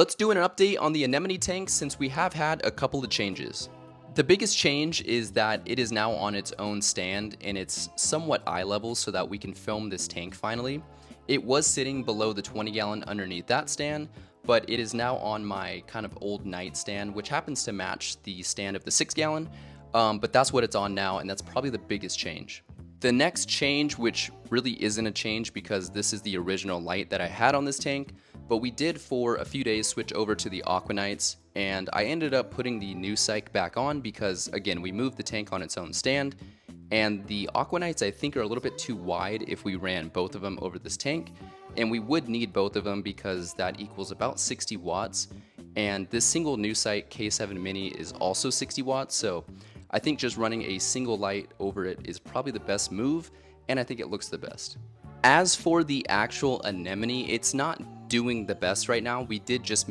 Let's do an update on the Anemone tank since we have had a couple of changes. The biggest change is that it is now on its own stand and it's somewhat eye level so that we can film this tank finally. It was sitting below the 20 gallon underneath that stand, but it is now on my kind of old nightstand, which happens to match the stand of the 6 gallon, but that's what it's on now, and that's probably the biggest change. The next change, which really isn't a change because this is the original light that I had on this tank, but we did for a few days switch over to the Aquanites, and I ended up putting the new cyc back on because, again, we moved the tank on its own stand, and the Aquanites I think are a little bit too wide if we ran both of them over this tank, and we would need both of them because that equals about 60 watts, and this single new cyc K7 Mini is also 60 watts, so I think just running a single light over it is probably the best move, and I think it looks the best. As for the actual Anemone, it's not doing the best right now. We did just move